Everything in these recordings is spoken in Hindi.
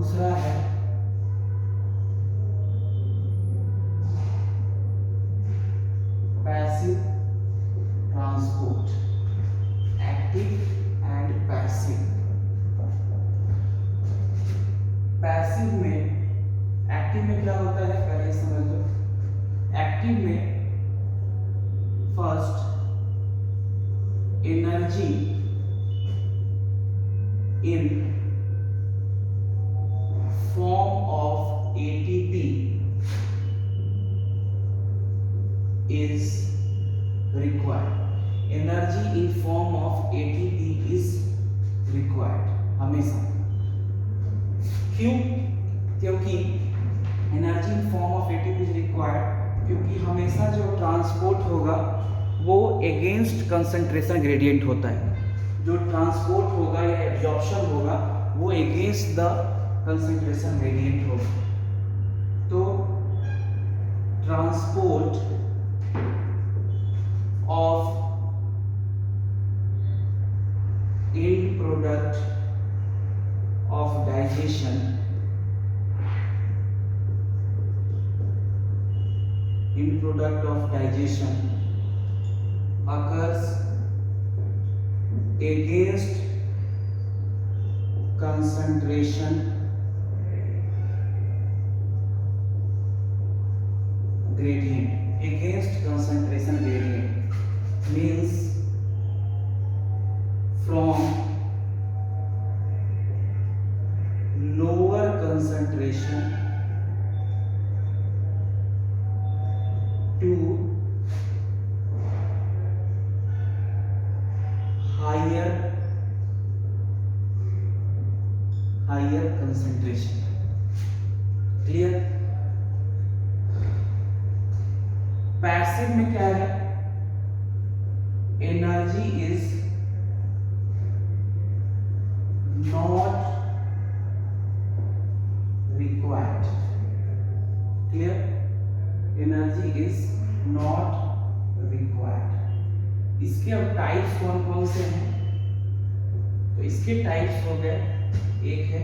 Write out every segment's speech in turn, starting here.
दूसरा है passive transport, active and passive. Passive में, एक्टिव में क्या होता है पहले समझ लो। एक्टिव में first energy in form of ATP is required. Energy in form of ATP is required हमेशा। क्यों? क्योंकि energy in form of ATP is required क्योंकि हमेशा जो ट्रांसपोर्ट होगा वो अगेंस्ट कंसंट्रेशन ग्रेडियंट होता है। जो ट्रांसपोर्ट होगा या एब्जॉर्प्शन होगा वो अगेंस्ट द कंसंट्रेशन ग्रेडियंट होगा। तो transport of and product of digestion in product of digestion occurs against concentration gradient, against concentration gradient means from lower concentration to higher concentration। Clear? Passive में क्या है? Energy is not required. Clear? Energy is not required. इसके अब टाइप्स कौन कौन से हैं? तो इसके टाइप्स हो गए, एक है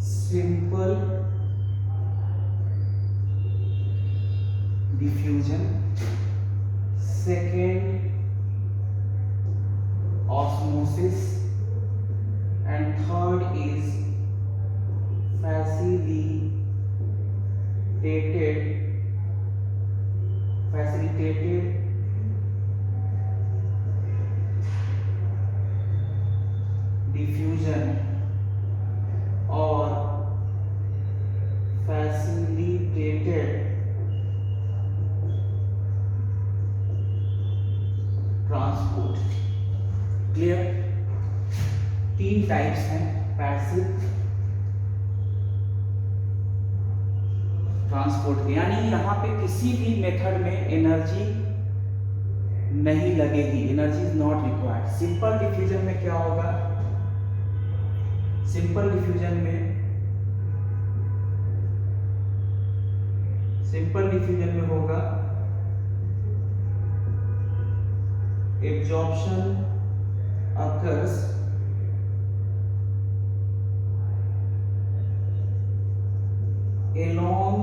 simple diffusion, second osmosis and third is facilitated diffusion और facilitated transport। क्लियर? तीन टाइप्स हैं पैसिव ट्रांसपोर्ट के, यानी यहाँ पे किसी भी मेथड में एनर्जी नहीं लगेगी, energy is not required. Simple diffusion में क्या होगा? सिंपल डिफ्यूजन में होगा absorption occurs along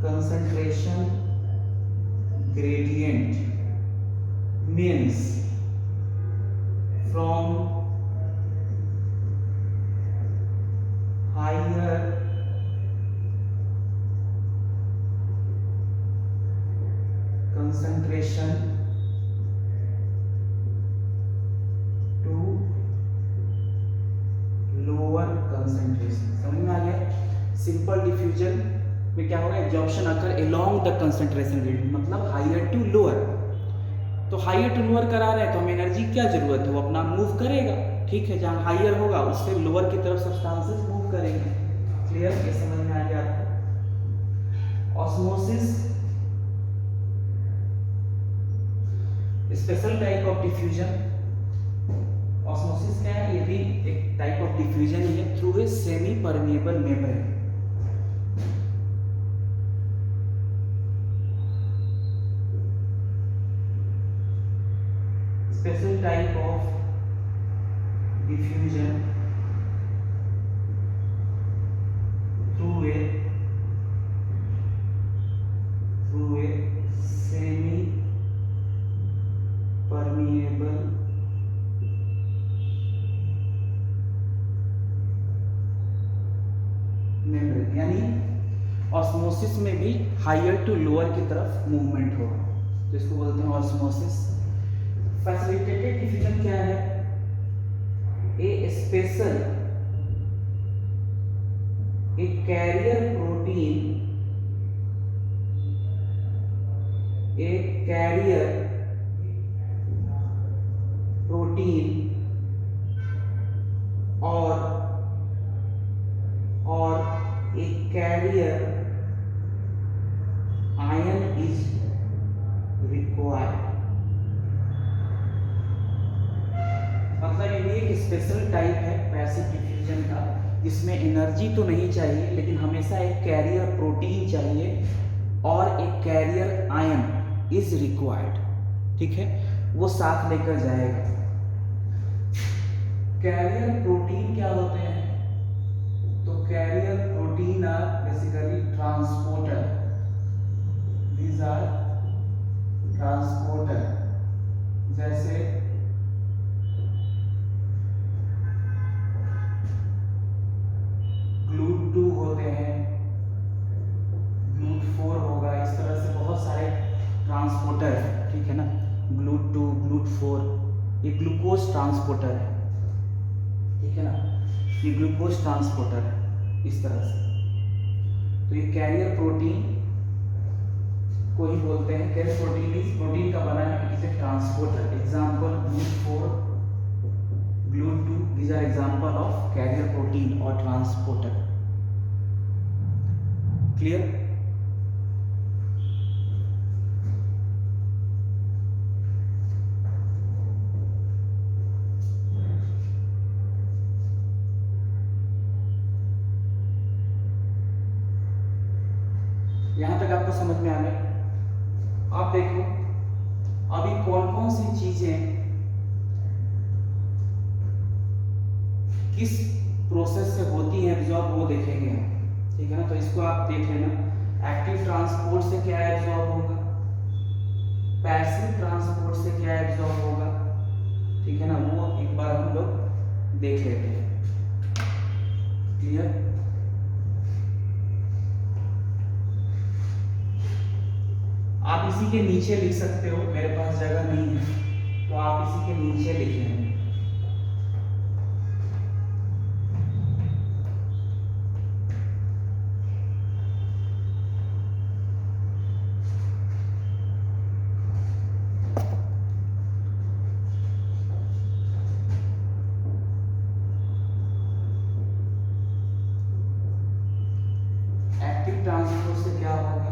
concentration gradient means from higher concentration to lower concentration. समझ में आ गया? सिंपल डिफ्यूजन में क्या होगा? Absorption occur along the concentration gradient, मतलब हायर टू लोअर। तो हायर टू लोअर करा रहे हैं तो हमें एनर्जी क्या जरूरत है? वो अपना मूव करेगा। ठीक है, जहाँ हायर होगा उससे लोअर की तरफ सब्सटेंसेस मूव करेंगे। क्लियर? ये समझ में आ गया आपको? Osmosis special type of diffusion. Osmosis क्या है? ये भी एक टाइप ऑफ डिफ्यूजन ही है through a semi permeable membrane. Special type of करेंगे, यानी ऑस्मोसिस में भी हायर टू लोअर की तरफ मूवमेंट होगा, तो इसको बोलते हैं ऑस्मोसिस। फैसिलिटेटेड डिफ्यूजन क्या है? ए स्पेशल ए कैरियर प्रोटीन, ए कैरियर प्रोटीन और a carrier ion is required। मतलब ये भी एक स्पेशल टाइप है पैसिव डिफ्यूजन का, जिसमें एनर्जी तो नहीं चाहिए लेकिन हमेशा एक कैरियर प्रोटीन चाहिए और एक कैरियर आयन इज रिक्वायर्ड, ठीक है, वो साथ लेकर जाएगा। कैरियर प्रोटीन क्या होते हैं? तो carrier protein are basically transporter, these are transporter, जैसे GLUT2 होते हैं, GLUT4 होगा, इस तरह से बहुत सारे ट्रांसपोर्टर है, ठीक है ना। GLUT2, GLUT4 ये ग्लूकोज ट्रांसपोर्टर है, ठीक है ना, ये ग्लूकोज ट्रांसपोर्टर है इस तरह से। तो ये कैरियर प्रोटीन को ही बोलते हैं, कैरियर प्रोटीन इस प्रोटीन का बना है, इसे transporter. Example GLUT4, GLUT2, these are example of carrier protein or transporter। Clear? यहां तक आपको समझ में आ गया? आप देखो अभी कौन कौन सी चीजें किस प्रोसेस से होती है एब्जॉर्ब, वो देखेंगे हम, ठीक है ना। तो इसको आप देख लेना, एक्टिव ट्रांसपोर्ट से क्या एब्जॉर्ब होगा, पैसिव ट्रांसपोर्ट से क्या एब्जॉर्ब होगा, ठीक है ना, वो एक बार हम लोग देख लेते हैं। क्लियर? आप इसी के नीचे लिख सकते हो, मेरे पास जगह नहीं है तो आप इसी के नीचे लिख लेंगे। एक्टिव ट्रांसपोर्ट से क्या होगा,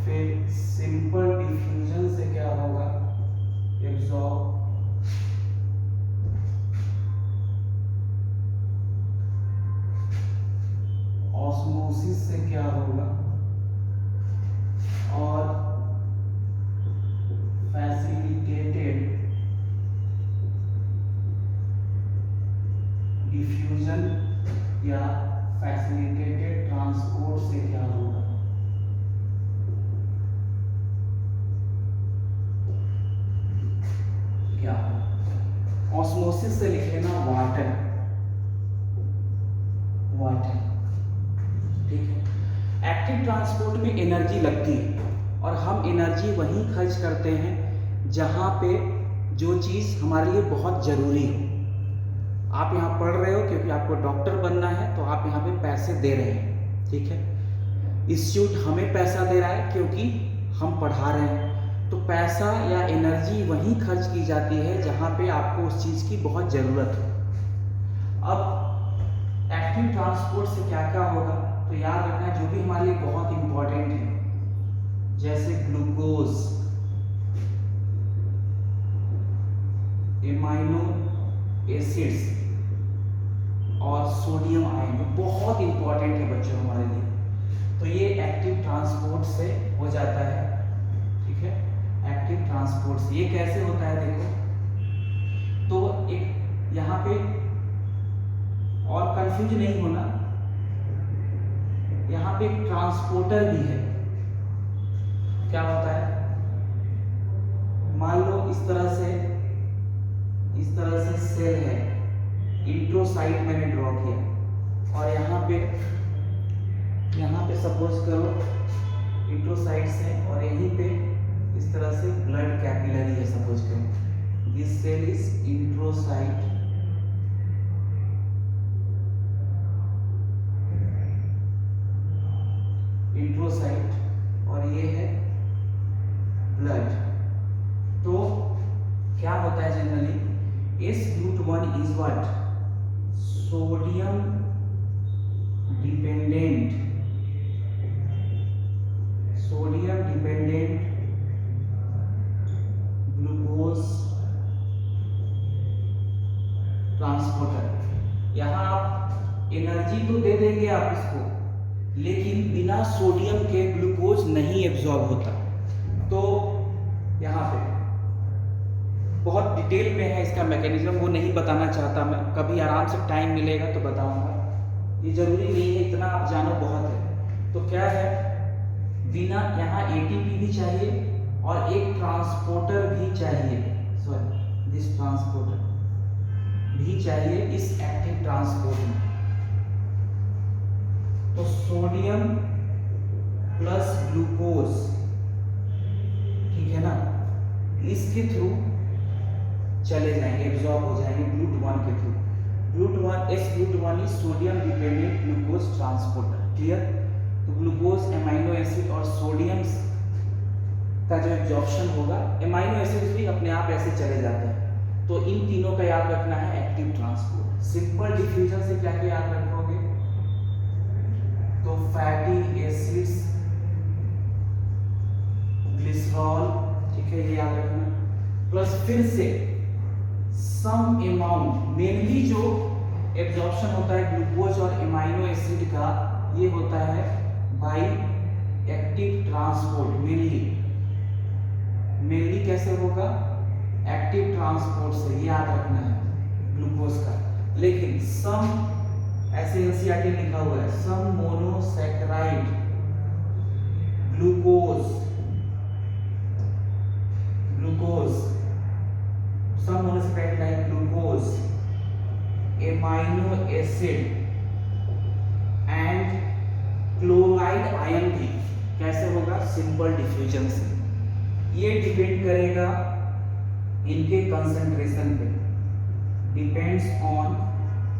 फिर सिंपल डिफ्यूजन से क्या होगा, एब्जॉर्ब, ऑस्मोसिस से क्या होगा, और फैसिलिटेटेड डिफ्यूजन या फैसिलिटेटेड ट्रांसपोर्ट से क्या होगा। क्या ऑस्मोसिस से लिख लेना वाटर, वाटर, ठीक है। एक्टिव ट्रांसपोर्ट में एनर्जी लगती है और हम एनर्जी वहीं खर्च करते हैं जहां पे जो चीज़ हमारे लिए बहुत ज़रूरी हो। आप यहाँ पढ़ रहे हो क्योंकि आपको डॉक्टर बनना है, तो आप यहाँ पे पैसे दे रहे हैं, ठीक है। इंस्टीट्यूट हमें पैसा दे रहा है क्योंकि हम पढ़ा रहे हैं, तो पैसा या एनर्जी वहीं खर्च की जाती है जहाँ पे आपको उस चीज़ की बहुत ज़रूरत हो। अब एक्टिव ट्रांसपोर्ट से क्या क्या होगा, तो याद रखना जो भी हमारे लिए बहुत इंपॉर्टेंट है, जैसे ग्लूकोज, एमाइनो एसिड्स और सोडियम आयन, बहुत इंपॉर्टेंट है बच्चों हमारे लिए, तो ये एक्टिव ट्रांसपोर्ट से हो जाता है, ठीक है। एक्टिव ट्रांसपोर्ट से ये कैसे होता है देखो, तो एक यहाँ पे और कंफ्यूज नहीं होना, यहाँ पे एक ट्रांसपोर्टर भी है। क्या होता है, मान लो इस तरह से सेल है, इंट्रोसाइट मैंने ड्रॉ किया, और यहाँ पे सपोज करो इंट्रोसाइट्स है, और यहीं पे इस तरह से ब्लड कैपिलरी है, सपोज करो दिस सेल इज इंट्रोसाइट, और ये है ब्लड। तो क्या होता है generally, S-GLUT1 is what, sodium dependent glucose transporter. यहाँ आप एनर्जी तो दे देंगे आप इसको, लेकिन बिना सोडियम के ग्लूकोज नहीं एब्जॉर्ब होता। तो यहाँ पे बहुत डिटेल में है इसका मैकेनिज्म, वो नहीं बताना चाहता मैं, कभी आराम से टाइम मिलेगा तो बताऊंगा, ये जरूरी नहीं है इतना आप जानो, बहुत है। तो क्या है, बिना यहाँ एटीपी भी चाहिए और एक ट्रांसपोर्टर भी चाहिए, दिस ट्रांसपोर्टर भी चाहिए इस एक्टिव ट्रांसपोर्ट में। तो सोडियम प्लस ग्लूकोज, ठीक है ना, इसके थ्रू चले जाएंगे, एब्जॉर्ब हो जाएंगे GLUT1 के through. S-GLUT1 is sodium dependent glucose transporter, clear. तो ग्लूकोज, एमाइनो एसिड और सोडियम का जो एब्जॉर्प्शन होगा, एमाइनो एसिड भी अपने आप ऐसे चले जाते हैं। तो इन तीनों का याद रखना है, एक्टिव ट्रांसपोर्ट। सिंपल डिफ्यूजन से क्या क्या याद रखोगे, तो फैटी एसिड्स, ग्लिसरॉल, ठीक है, ये याद रखना, प्लस फिर से सम अमाउंट, मेनली जो एब्जॉर्प्शन होता है ग्लूकोज और एमाइनो एसिड का, ये होता है बाय एक्टिव ट्रांसपोर्ट। मेनली कैसे होगा, एक्टिव ट्रांसपोर्ट से, ये याद रखना है ग्लूकोज का। लेकिन सम, ऐसे एनसीईआरटी लिखा हुआ है, some monosaccharide glucose, some monosaccharide like glucose, amino acid and chloride ion भी कैसे होगा, सिंपल डिफ्यूजन से। ये डिपेंड करेगा इनके कंसंट्रेशन पे, डिपेंड्स ऑन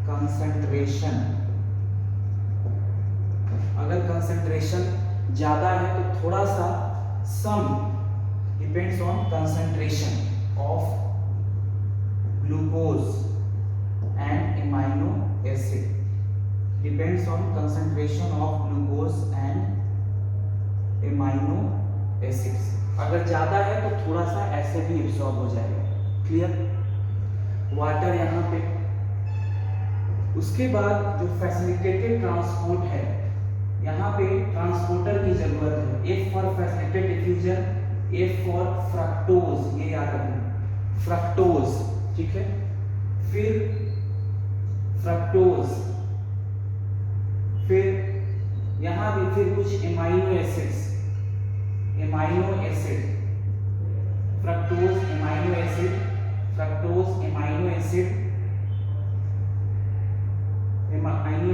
कंसंट्रेशन। अगर कंसंट्रेशन ज्यादा है तो थोड़ा सा, some depends on concentration of glucose and amino acid, depends on concentration of glucose and amino acids। अगर ज्यादा है तो थोड़ा सा ऐसे भी एब्जॉर्ब हो जाएगा, क्लियर। वाटर यहाँ पे, उसके बाद जो फैसिलिटेटेड ट्रांसपोर्ट है, यहाँ पे ट्रांसपोर्टर की जरूरत है। F for facilitated diffusion, F for fructose, ये याद रखना, फ्रक्टोज, ठीक है। फिर फ्रक्टोज, फिर यहां भी फिर कुछ amino acid, fructose amino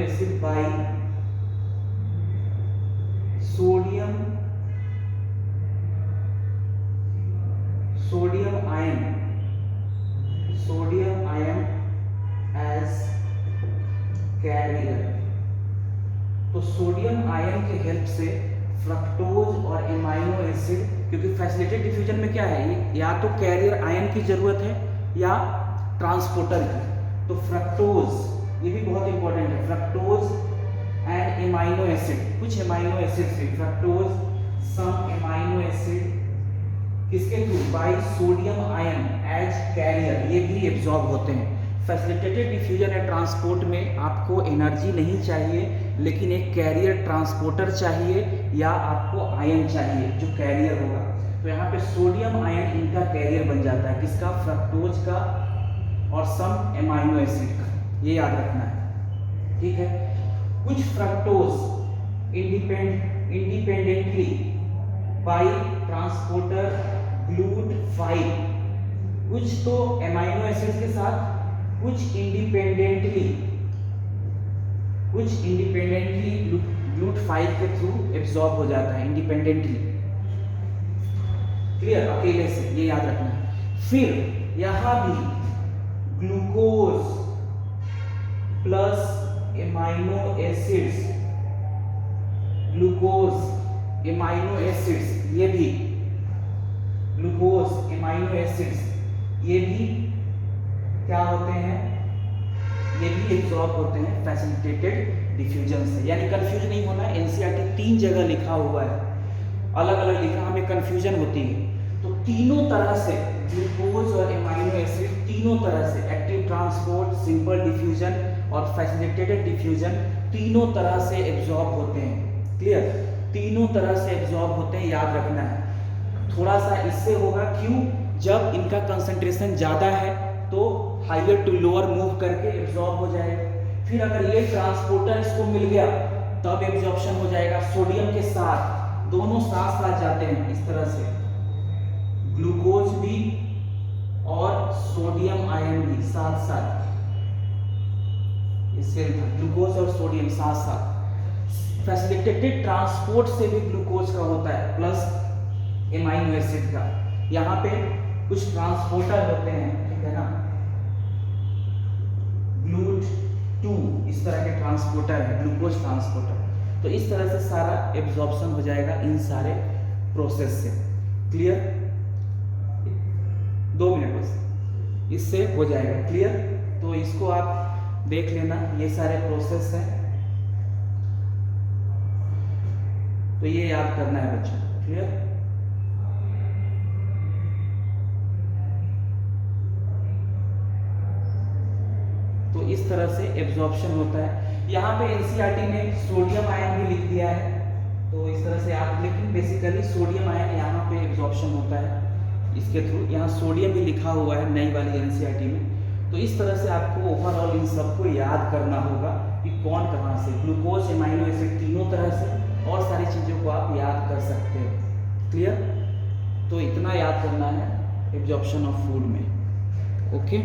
acid by sodium ion as carrier. तो सोडियम आयन के हेल्प से फ्रक्टोज और एमाइनो एसिड, क्योंकि फैसिलिटेटेड डिफ्यूजन में क्या है, या तो कैरियर आयन की जरूरत है या ट्रांसपोर्टर की। तो फ्रक्टोज, ये भी बहुत इंपॉर्टेंट है, फ्रक्टोज एंड एमाइनो एसिड, कुछ एमाइनो एसिड से, फ्रक्टोज सम एमाइनो एसिड किसके through, by sodium ion as carrier, ये भी एब्जॉर्ब होते हैं। फैसिलिटेटेड डिफ्यूजन एंड ट्रांसपोर्ट में आपको एनर्जी नहीं चाहिए, लेकिन एक कैरियर ट्रांसपोर्टर चाहिए या आपको आयन चाहिए जो कैरियर होगा। तो यहाँ पे सोडियम आयन इनका कैरियर बन जाता है, किसका, फ्रक्टोज का और सम एमाइनो एसिड का, ये याद रखना है, ठीक है। कुछ fructose independently bye transporter GLUT5, कुछ तो एमाइनो एसिड के साथ कुछ इंडिपेंडेंटली GLUT5 के थ्रू एब्जॉर्ब हो जाता है इंडिपेंडेंटली। क्लियर, अकेले से, ये याद रखना है। फिर यहां भी glucose plus amino acids, glucose amino acids, ये भी ग्लूकोज एमाइनो एसिड्स ये भी क्या होते हैं, ये भी एब्जॉर्ब होते हैं फैसिलिटेटेड डिफ्यूजन से। यानी कंफ्यूज नहीं होना, एनसीईआरटी 3 जगह लिखा हुआ है, अलग अलग लिखा, हमें कंफ्यूजन होती है। तो तीनों तरह से ग्लूकोज और एमाइनो एसिड तीनों तरह से एक्टिव ट्रांसपोर्ट, सिंपल डिफ्यूजन और फैसिलिटेटेड डिफ्यूजन तीनों तरह से एब्जॉर्ब होते हैं। क्लियर, तीनों तरह से एब्जॉर्ब होते हैं, याद रखना है। थोड़ा सा इससे होगा, क्यों, जब इनका कंसंट्रेशन ज़्यादा है तो हाइयर टू लोअर मूव करके एब्जॉर्ब हो जाएगा। फिर अगर ये ट्रांसपोर्टर इसको मिल गया तब एब्जॉर्प्शन हो जाएगा। सोडियम के साथ दोनों साथ साथ जाते हैं इस तरह से, ग्लूकोज भी और सोडियम आयन भी साथ साथ, इससे ग्लूकोज और सोडियम साथ साथ। फैसिलिटेटेड ट्रांसपोर्ट से भी ग्लूकोज का होता है प्लस एमाइनो एसिड का। यहाँ पे कुछ ट्रांसपोर्टर होते हैं, ठीक है ना, GLUT2 इस तरह के ट्रांसपोर्टर है, ग्लूकोज ट्रांसपोर्टर। तो इस तरह से सारा एब्जॉर्प्शन हो जाएगा इन सारे प्रोसेस से। क्लियर, 2 मिनट बस, इससे हो जाएगा क्लियर। तो इसको आप देख लेना, ये सारे प्रोसेस हैं, तो ये याद करना है बच्चों। क्लियर, तो इस तरह से एब्जॉर्प्शन होता है। यहाँ पे एनसीईआरटी ने सोडियम आयन भी लिख दिया है, तो इस तरह से आप, लेकिन बेसिकली सोडियम आयन यहाँ पे एब्जॉर्प्शन होता है इसके थ्रू। यहाँ सोडियम भी लिखा हुआ है नई वाली एनसीईआरटी में। तो इस तरह से आपको ओवरऑल इन सबको याद करना होगा कि कौन कहाँ से, ग्लूकोज एमाइनो एसिड तीनों तरह से, और सारी चीज़ों को आप याद कर सकते हो। क्लियर, तो इतना याद करना है एब्जॉर्प्शन ऑफ फूड में। ओके।